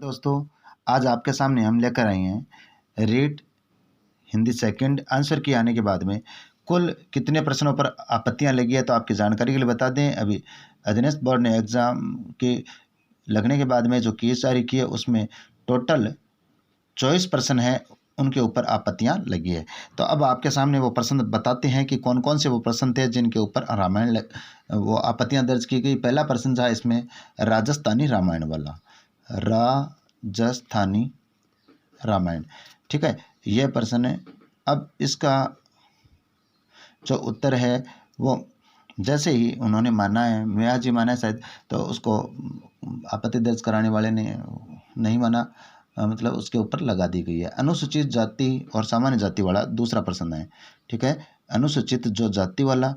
दोस्तों, आज आपके सामने हम लेकर आए हैं रीट हिंदी सेकंड आंसर की आने के बाद में कुल कितने प्रश्नों पर आपत्तियां लगी है। तो आपकी जानकारी के लिए बता दें, अभी अधीनस्थ बोर्ड ने एग्ज़ाम के लगने के बाद में जो केस जारी किए उसमें टोटल 24 प्रश्न है, उनके ऊपर आपत्तियां लगी है। तो अब आपके सामने वो प्रश्न बताते हैं कि कौन कौन से वो प्रश्न थे जिनके ऊपर रामायण वो आपत्तियां दर्ज की गई। पहला प्रश्न था इसमें राजस्थानी रामायण वाला, राजस्थानी रामायण, ठीक है, यह प्रश्न है। अब इसका जो उत्तर है वो जैसे ही उन्होंने माना है, मियाँ जी माना है शायद, तो उसको आपत्ति दर्ज कराने वाले ने नहीं माना, मतलब उसके ऊपर लगा दी गई है। अनुसूचित जाति और सामान्य जाति वाला दूसरा प्रश्न है, ठीक है। अनुसूचित जो जाति वाला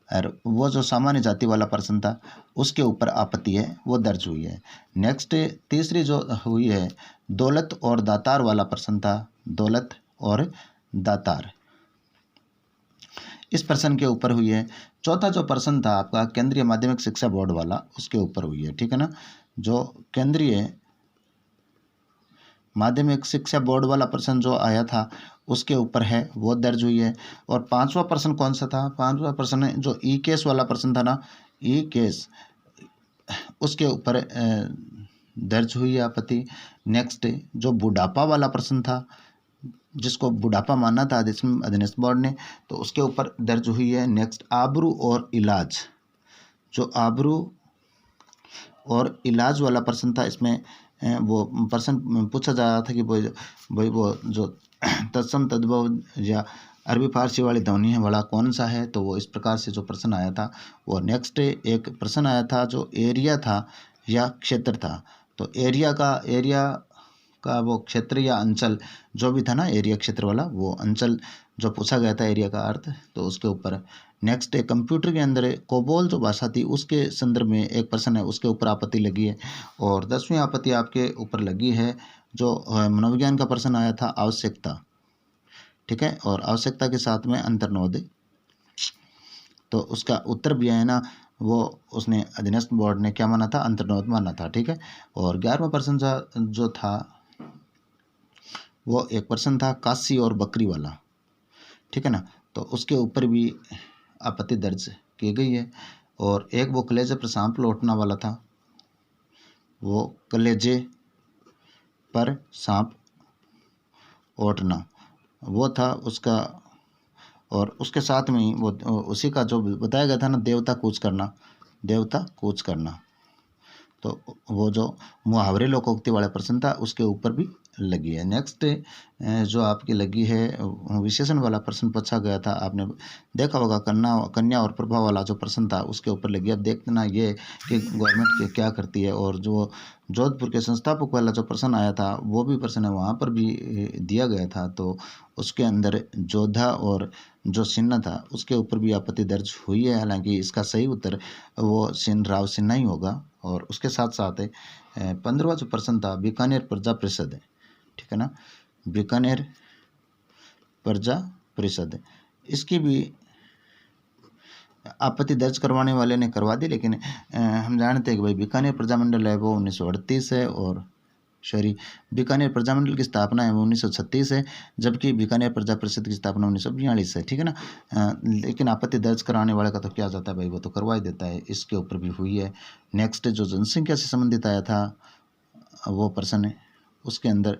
और वो जो सामान्य जाति वाला प्रश्न था उसके ऊपर आपत्ति है वो दर्ज हुई है। नेक्स्ट तीसरी जो हुई है दौलत और दातार वाला प्रश्न था, दौलत और दातार, इस प्रश्न के ऊपर हुई है। चौथा जो प्रश्न था आपका केंद्रीय माध्यमिक शिक्षा बोर्ड वाला, उसके ऊपर हुई है, ठीक है ना। जो केंद्रीय माध्यमिक शिक्षा बोर्ड वाला प्रश्न जो आया था उसके ऊपर है वो दर्ज हुई है। और पांचवा प्रश्न कौन सा था? पांचवा प्रश्न जो ई केस वाला प्रश्न था ना, ई केस, उसके ऊपर दर्ज हुई है आपत्ति। नेक्स्ट जो बुढ़ापा वाला प्रश्न था, जिसको बुढ़ापा माना था अधीनस्थ बोर्ड ने, तो उसके ऊपर दर्ज हुई है। नेक्स्ट आबरू और इलाज, जो आबरू और इलाज वाला प्रश्न था, इसमें वो प्रश्न पूछा जा रहा था कि भाई वो जो तत्सम तद्भव या अरबी फारसी वाली ध्वनि है वाला कौन सा है, तो वो इस प्रकार से जो प्रश्न आया था वो। नेक्स्ट एक प्रश्न आया था जो एरिया था या क्षेत्र था, तो एरिया का वो क्षेत्र या अंचल जो भी था ना, एरिया क्षेत्र वाला, वो अंचल जो पूछा गया था एरिया का अर्थ, तो उसके ऊपर। नेक्स्ट है कंप्यूटर के अंदर कोबोल जो भाषा थी उसके संदर्भ में एक प्रश्न है, उसके ऊपर आपत्ति लगी है। और 10वीं आपत्ति आपके ऊपर लगी है जो मनोविज्ञान का प्रश्न आया था आवश्यकता, ठीक है, और आवश्यकता के साथ में अंतर्नोद, तो उसका उत्तर भी है ना, वो उसने अधीनस्थ बोर्ड ने क्या माना था? अंतर्नोद माना था, ठीक है। और 11वां प्रश्न जो था वो एक प्रश्न था काशी और बकरी वाला, ठीक है ना, तो उसके ऊपर भी आपत्ति दर्ज की गई है। और एक वो कलेजे पर सांप लौटना वाला था, वो कलेजे पर सांप ओटना वो था उसका। और उसके साथ में ही वो उसी का जो बताया गया था ना, देवता कूच करना, देवता कूच करना, तो वो जो मुहावरे लोकोक्ति वाला प्रश्न था उसके ऊपर भी लगी है। नेक्स्ट जो आपकी लगी है विशेषण वाला प्रश्न पूछा गया था, आपने देखा होगा, कन्या और प्रभा वाला जो प्रश्न था उसके ऊपर लगी। अब देखना ये कि गवर्नमेंट क्या करती है। और जो जोधपुर के संस्थापक वाला जो प्रश्न आया था वो भी प्रश्न है, वहाँ पर भी दिया गया था, तो उसके अंदर जोधा और जो सिन्हा था उसके ऊपर भी आपत्ति दर्ज हुई है। हालांकि इसका सही उत्तर वो राव सिन्हा ही होगा। और उसके साथ साथ 15वां जो प्रश्न था बीकानेर प्रजा परिषद है, ठीक है ना, बीकानेर प्रजा परिषद, इसकी भी आपत्ति दर्ज करवाने वाले ने करवा दी। लेकिन हम जानते हैं कि भाई बीकानेर प्रजामंडल है वो 1938 है, और बीकानेर प्रजामंडल की स्थापना है वो 1936 है, जबकि बीकानेर प्रजा परिषद की स्थापना 1942 है, ठीक है ना। लेकिन आपत्ति दर्ज कराने वाले का तो क्या जाता है भाई, वो तो करवा ही देता है, इसके ऊपर भी हुई है। नेक्स्ट जो जनसंख्या से संबंधित आया था वो प्रश्न है, उसके अंदर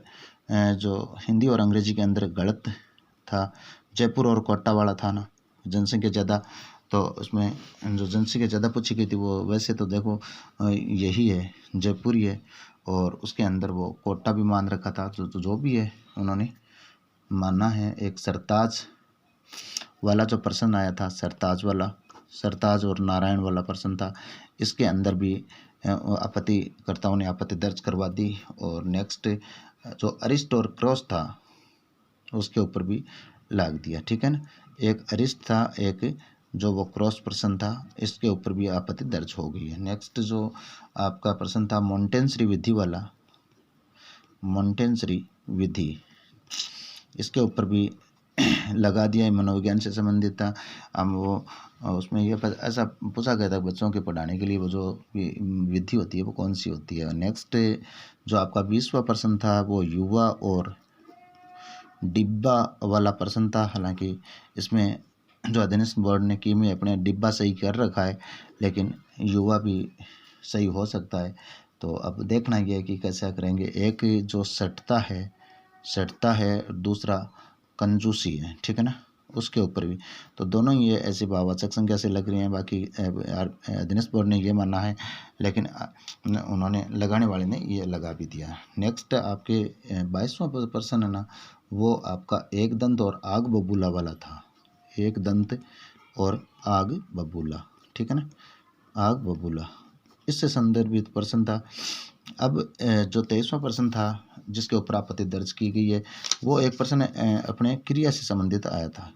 जो हिंदी और अंग्रेजी के अंदर गलत था, जयपुर और कोटा वाला था ना, जनसंख्या ज़्यादा, तो उसमें जो जनसंख्या ज़्यादा पूछी गई थी वो वैसे तो देखो यही है, जयपुर ही है, और उसके अंदर वो कोटा भी मान रखा था, तो जो भी है उन्होंने माना है। एक सरताज वाला जो प्रश्न आया था, सरताज और नारायण वाला प्रश्न था, इसके अंदर भी आपत्तिकर्ताओं ने आपत्ति दर्ज करवा दी। और नेक्स्ट जो अरिस्ट और क्रॉस था उसके ऊपर भी लाग दिया, ठीक है ना। एक अरिस्ट था, एक जो वो क्रॉस प्रश्न था, इसके ऊपर भी आपत्ति दर्ज हो गई है। नेक्स्ट जो आपका प्रश्न था मॉन्टेसरी विधि वाला, मॉन्टेसरी विधि, इसके ऊपर भी लगा दिया, ये मनोविज्ञान से संबंधित था। अब वो उसमें ये ऐसा पूछा गया था बच्चों के पढ़ाने के लिए वो जो विधि होती है वो कौन सी होती है। नेक्स्ट जो आपका 20वां प्रश्न था वो युवा और डिब्बा वाला प्रश्न था। हालांकि इसमें जो अध्ययन बोर्ड ने की में अपने डिब्बा सही कर रखा है, लेकिन युवा भी सही हो सकता है। तो अब देखना ये है कि कैसा करेंगे। एक जो सटता है, दूसरा कंजूसी है, ठीक है ना, उसके ऊपर भी। तो दोनों ये ऐसी भाववाचक संज्ञा से लग रही हैं। बाकी अध्ययन बोर्ड ने ये माना है, लेकिन उन्होंने लगाने वाले ने ये लगा भी दिया। नेक्स्ट आपके 22वां प्रश्न है ना, वो आपका एक दंत और आग बबूला वाला था। एक दंत और आग बबूला, ठीक है ना, आग बबूला, इससे संदर्भित प्रश्न था। अब जो 23वां प्रश्न था जिसके ऊपर आपत्ति दर्ज की गई है, वो एक प्रश्न अपने क्रिया से संबंधित आया था,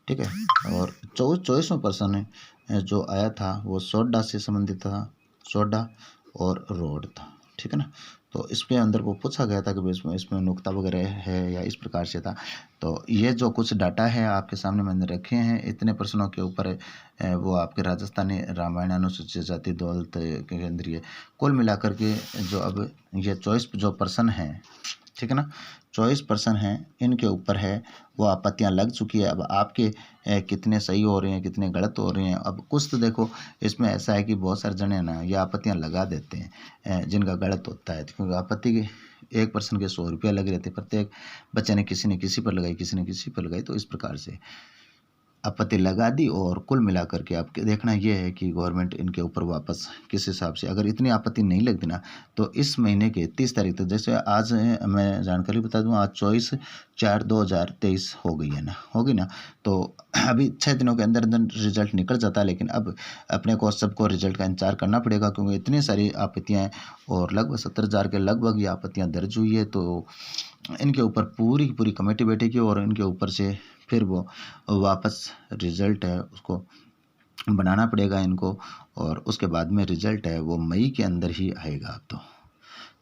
ठीक है। और 24वां प्रश्न जो आया था वो सोडा से संबंधित था, सोडा और रोड था, ठीक है ना। तो इसके अंदर वो पूछा गया था कि इसमें नुक्ता वगैरह है या इस प्रकार से था। तो ये जो कुछ डाटा है आपके सामने मैंने रखे हैं, इतने प्रश्नों के ऊपर वो आपके राजस्थानी रामायण, अनुसूचित जाति, दौलत केंद्रीय, कुल मिलाकर के जो अब ये 24 जो प्रश्न हैं, ठीक है ना, 24 प्रश्न हैं, इनके ऊपर है वो आपत्तियां लग चुकी है। अब आपके कितने सही हो रहे हैं, कितने गलत हो रहे हैं। अब कुछ तो देखो इसमें ऐसा है कि बहुत सारे जने ना ये आपत्तियां लगा देते हैं जिनका गलत होता है, क्योंकि आपत्ति के एक प्रश्न के 100 रुपया लग रहे थे। प्रत्येक बच्चे ने किसी ने किसी पर लगाई, किसी ने किसी पर लगाई, तो इस प्रकार से आपत्ति लगा दी। और कुल मिलाकर के आपके देखना ये है कि गवर्नमेंट इनके ऊपर वापस किस हिसाब से, अगर इतनी आपत्ति नहीं लगती ना तो इस महीने के 30 तारीख तक, जैसे आज मैं जानकारी बता दूं, आज 24/4/2023 हो गई है ना, होगी ना। तो अभी 6 दिनों के अंदर अंदर रिजल्ट निकल जाता है, लेकिन अब अपने को सबको रिजल्ट का इंतजार करना पड़ेगा, क्योंकि इतनी सारी आपत्तियाँ हैं और लगभग 70,000 के लगभग ये आपत्तियाँ दर्ज हुई है। तो इनके ऊपर पूरी की पूरी कमेटी बैठेगी और इनके ऊपर से फिर वो वापस रिज़ल्ट है उसको बनाना पड़ेगा इनको, और उसके बाद में रिज़ल्ट है वो मई के अंदर ही आएगा। अब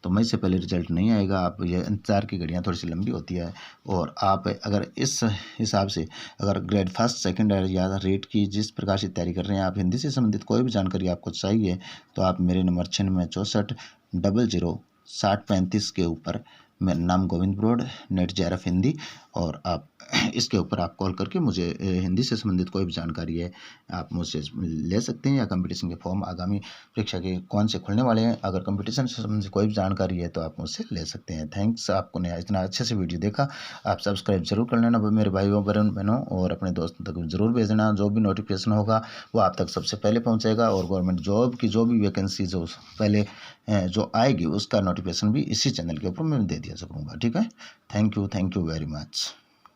तो मई से पहले रिज़ल्ट नहीं आएगा। आप ये इंतज़ार की घड़ियाँ थोड़ी सी लंबी होती है। और आप अगर इस हिसाब से अगर ग्रेड फर्स्ट सेकंड या रेट की जिस प्रकार से तैयारी कर रहे हैं, आप हिंदी से संबंधित कोई भी जानकारी आपको चाहिए तो आप मेरे नंबर 9664006035 के ऊपर, मेरा नाम गोविंद ब्रॉड, नेट JRF हिंदी, और आप इसके ऊपर आप कॉल करके मुझे हिंदी से संबंधित कोई भी जानकारी है आप मुझसे ले सकते हैं। या कंपटीशन के फॉर्म आगामी परीक्षा के कौन से खुलने वाले हैं, अगर कंपटीशन से संबंधित कोई भी जानकारी है तो आप मुझसे ले सकते हैं। थैंक्स, आपको ने इतना अच्छे से वीडियो देखा। आप सब्सक्राइब जरूर कर लेना मेरे भाइयों बहनों, और अपने दोस्तों तक जरूर भेज देना। जो भी नोटिफिकेशन होगा वो आप तक सबसे पहले पहुँचेगा, और गवर्नमेंट जॉब की जो भी वैकेंसी जो पहले जो आएगी उसका नोटिफिकेशन भी इसी चैनल के ऊपर मैं दे दिया सकूँगा, ठीक है। Thank you very much.